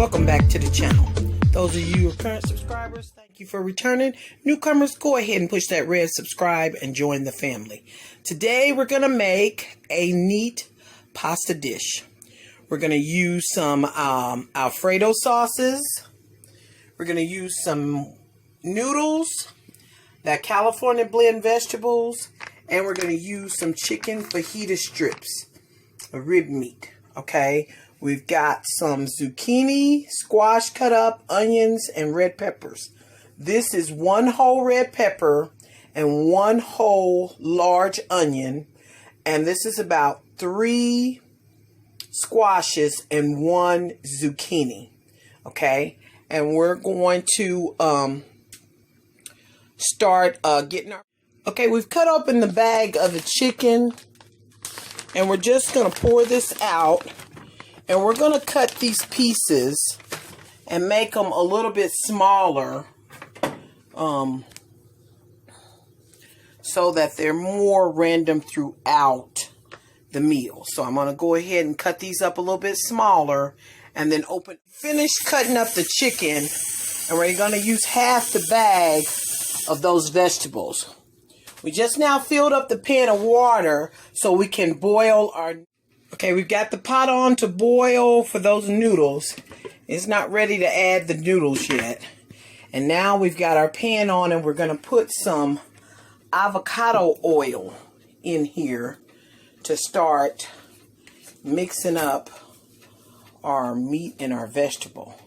welcome back to the channel. Those of you who are current subscribers, thank you for returning. Newcomers, go ahead and push that red subscribe and join the family. Today we're going to make a neat pasta dish. We're going to use some Alfredo sauces. We're going to use some noodles, that California blend vegetables, and we're going to use some chicken fajita strips, a rib meat, okay? We've got some zucchini, squash cut up, onions, and red peppers. This is one whole red pepper and one whole large onion, and this is about 3 squashes and 1 zucchini, okay? And we're going to start getting our... Okay, we've cut open the bag of the chicken, and we're just going to pour this out, and we're going to cut these pieces and make them a little bit smaller so that they're more random throughout the meal. So I'm going to go ahead and cut these up a little bit smaller and then finish cutting up the chicken, and we're going to use half the bag of those vegetables. We just now filled up the pan of water so we can boil our... Okay, we've got the pot on to boil for those noodles. It's not ready to add the noodles yet. And now we've got our pan on, and we're going to put some avocado oil in here to start mixing up our meat and our vegetable.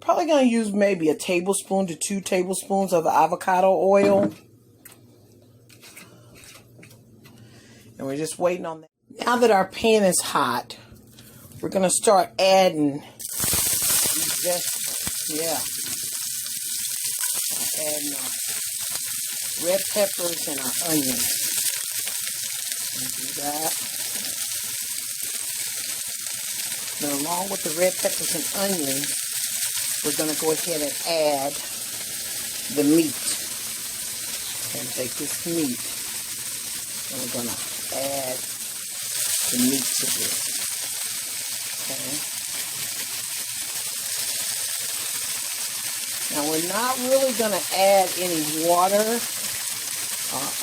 Probably going to use maybe a tablespoon to 2 tablespoons of avocado oil. And we're just waiting on that. Now that our pan is hot, we're going to start adding these vegetables. Yeah. Adding our red peppers and our onions. And do that. Then along with the red peppers and onions, we're going to go ahead and add the meat. And take this meat, and we're going to add the meat to this. Okay. Now we're not really going to add any water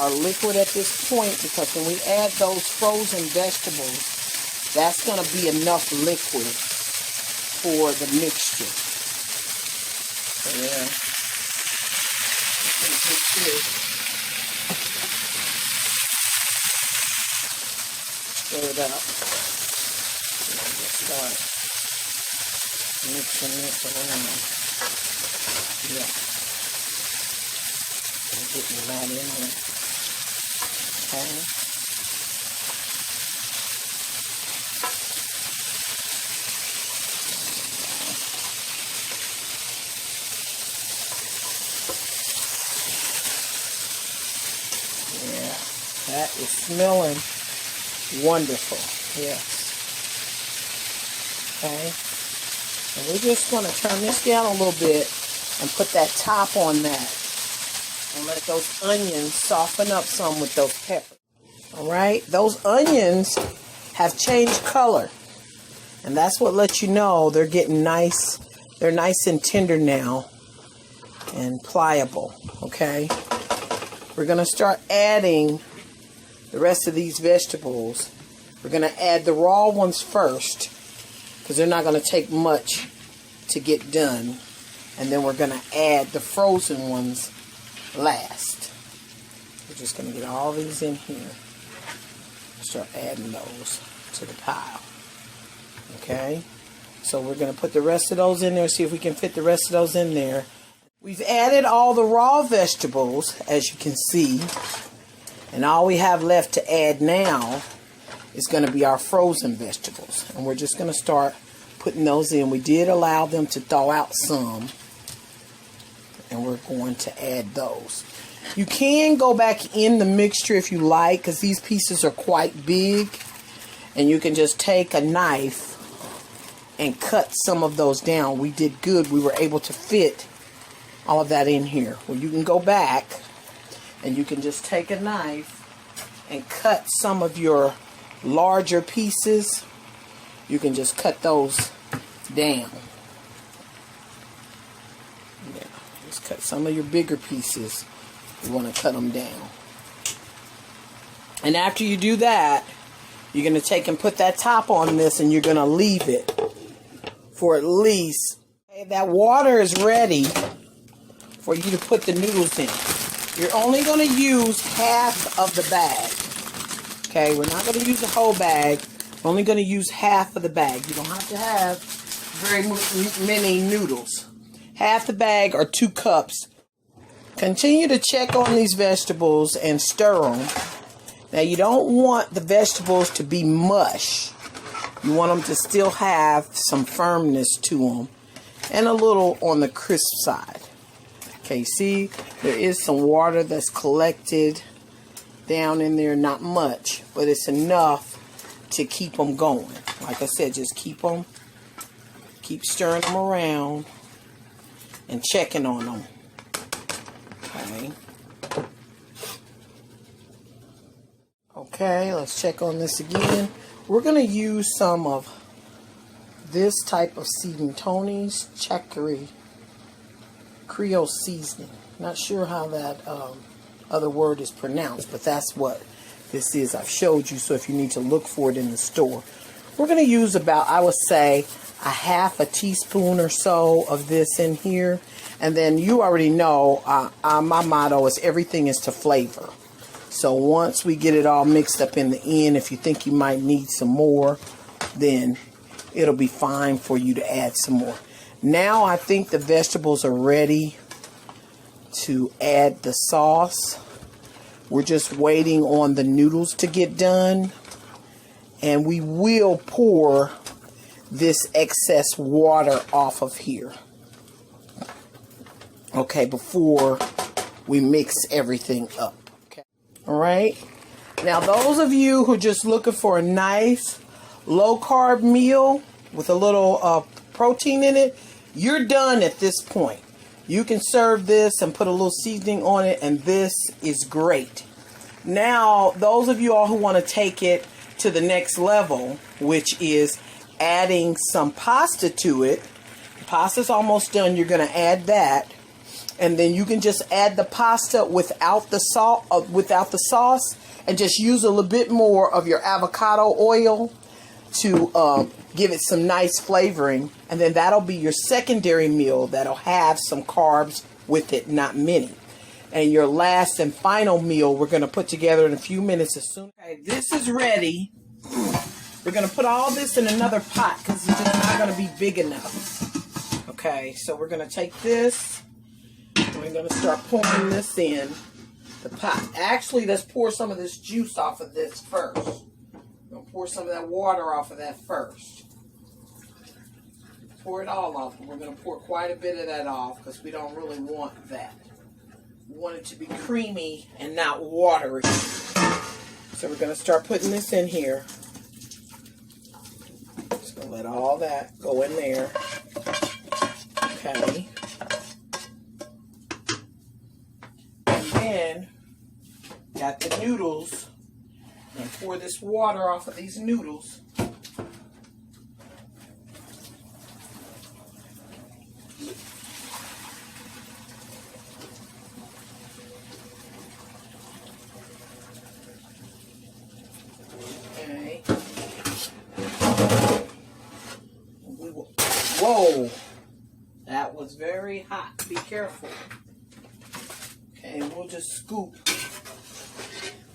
or liquid at this point, because when we add those frozen vegetables, that's going to be enough liquid for the mixture. So there. Stir it up. Just start mixing this around. Yeah. I'm getting that in there. Okay. Yeah. That is smelling wonderful. Yes. Okay. And we're just going to turn this down a little bit and put that top on that. And let those onions soften up some with those peppers. Alright? Those onions have changed color. And that's what lets you know they're getting nice. They're nice and tender now. And pliable. Okay? We're going to start adding the rest of these vegetables. We're going to add the raw ones first, because they're not going to take much to get done. And then we're going to add the frozen ones last. We're just going to get all these in here. Start adding those to the pile. Okay? So we're going to put the rest of those in there, see if we can fit the rest of those in there. We've added all the raw vegetables, as you can see. And all we have left to add now is going to be our frozen vegetables. And we're just going to start putting those in. We did allow them to thaw out some. And we're going to add those. You can go back in the mixture if you like, because these pieces are quite big. And you can just take a knife and cut some of those down. We did good. We were able to fit all of that in here. Well, you can go back and you can just take a knife and cut some of your larger pieces. You can just cut those down. Just cut some of your bigger pieces. You want to cut them down. And after you do that, you're going to take and put that top on this, and you're going to leave it for at least, okay, that water is ready for you to put the noodles in. You're only going to use half of the bag. Okay, we're not going to use the whole bag. We're only going to use half of the bag. You don't have to have very many noodles. Half the bag or 2 cups. Continue to check on these vegetables and stir them. Now, you don't want the vegetables to be mush. You want them to still have some firmness to them and a little on the crisp side. Okay, see, there is some water that's collected down in there. Not much, but it's enough to keep them going. Like I said, just keep stirring them around and checking on them. Okay. Okay, let's check on this again. We're going to use some of this type of seasoning, Tony's Chicory Creole seasoning. Not sure how that other word is pronounced, but that's what this is. I've showed you, so if you need to look for it in the store. We're going to use about, I would say, a half a teaspoon or so of this in here. And then you already know my motto is everything is to flavor. So once we get it all mixed up in the end, if you think you might need some more, then it'll be fine for you to add some more. Now I think the vegetables are ready to add the sauce. We're just waiting on the noodles to get done. And we will pour this excess water off of here. Okay, before we mix everything up. Okay. All right. Now, those of you who are just looking for a nice low-carb meal with a little protein in it, you're done at this point. You can serve this and put a little seasoning on it, and this is great. Now, those of you all who want to take it to the next level, which is adding some pasta to it. The pasta's almost done. You're going to add that. And then you can just add the pasta without the sauce, and just use a little bit more of your avocado oil to give it some nice flavoring. And then that'll be your secondary meal that'll have some carbs with it, not many. And your last and final meal we're going to put together in a few minutes as soon. Okay, this is ready. We're going to put all this in another pot because it's just not going to be big enough. Okay, so we're going to take this. We're going to start pouring this in the pot. Actually, let's pour some of this juice off of this first. We're going to pour some of that water off of that first. Pour it all off. We're going to pour quite a bit of that off because we don't really want that. We want it to be creamy and not watery. So we're going to start putting this in here. Just going to let all that go in there. Okay. And then, got the noodles. And pour this water off of these noodles. Okay. Whoa! That was very hot. Be careful. Okay, we'll just scoop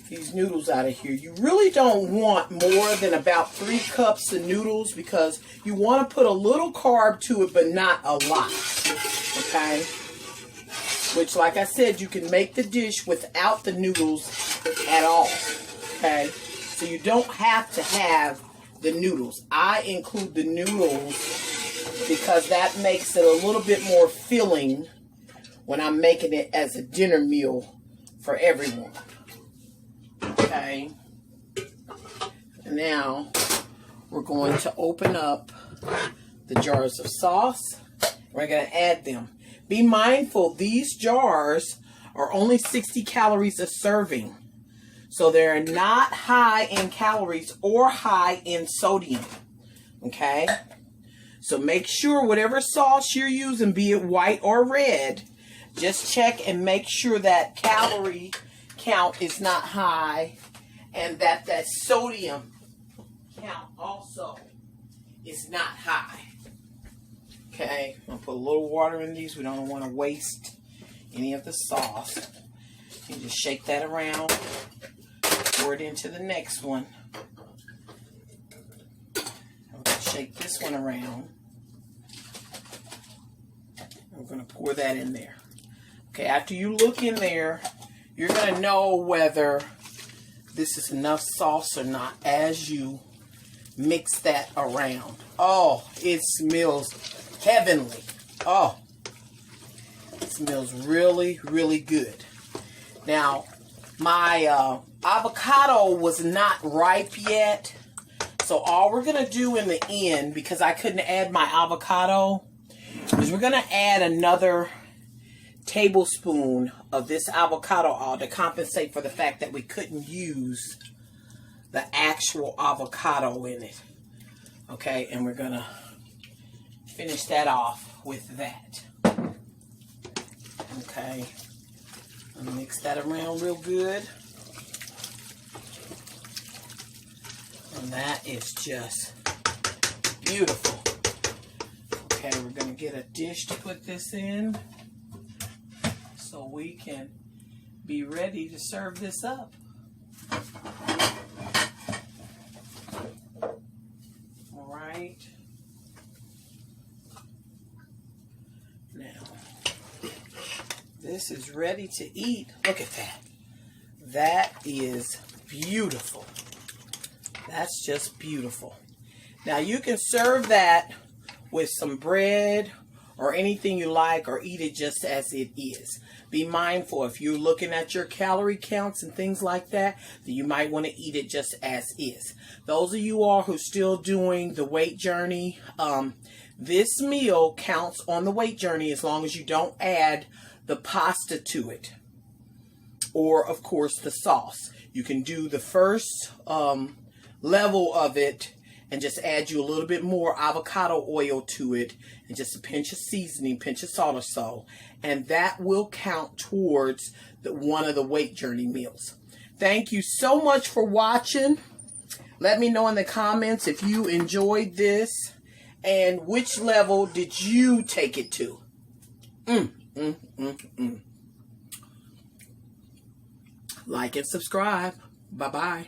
these noodles out of here. You really don't want more than about 3 cups of noodles because you want to put a little carb to it, but not a lot. Okay? Which, like I said, you can make the dish without the noodles at all. Okay? So you don't have to have the noodles. I include the noodles because that makes it a little bit more filling when I'm making it as a dinner meal for everyone. Okay. Now we're going to open up the jars of sauce. We're going to add them. Be mindful, these jars are only 60 calories a serving. So they're not high in calories or high in sodium. Okay? So make sure whatever sauce you're using, be it white or red, Just check and make sure that calorie count is not high, and that sodium count also is not high. Okay, I'm going to put a little water in these. We don't want to waste any of the sauce. You just shake that around, pour it into the next one. I'm going to shake this one around. We're going to pour that in there. Okay, after you look in there, you're going to know whether this is enough sauce or not as you mix that around. Oh, it smells heavenly. Oh, it smells really, really good. Now, my avocado was not ripe yet. So all we're going to do in the end, because I couldn't add my avocado, is we're going to add another tablespoon of this avocado oil to compensate for the fact that we couldn't use the actual avocado in it. Okay, and we're going to finish that off with that. Okay, I'll mix that around real good. And that is just beautiful. Okay, we're going to get a dish to put this in so we can be ready to serve this up. All right. Now, this is ready to eat. Look at that. That is beautiful. That's just beautiful. Now you can serve that with some bread or anything you like, or eat it just as it is. Be mindful, if you're looking at your calorie counts and things like that, then you might want to eat it just as is. Those of you all who are still doing the weight journey, this meal counts on the weight journey as long as you don't add the pasta to it, or of course the sauce. You can do the first level of it and just add you a little bit more avocado oil to it, and just a pinch of seasoning, pinch of salt or so, and that will count towards one of the weight journey meals. Thank you so much for watching. Let me know in the comments if you enjoyed this and which level did you take it to. Like and subscribe. Bye-bye.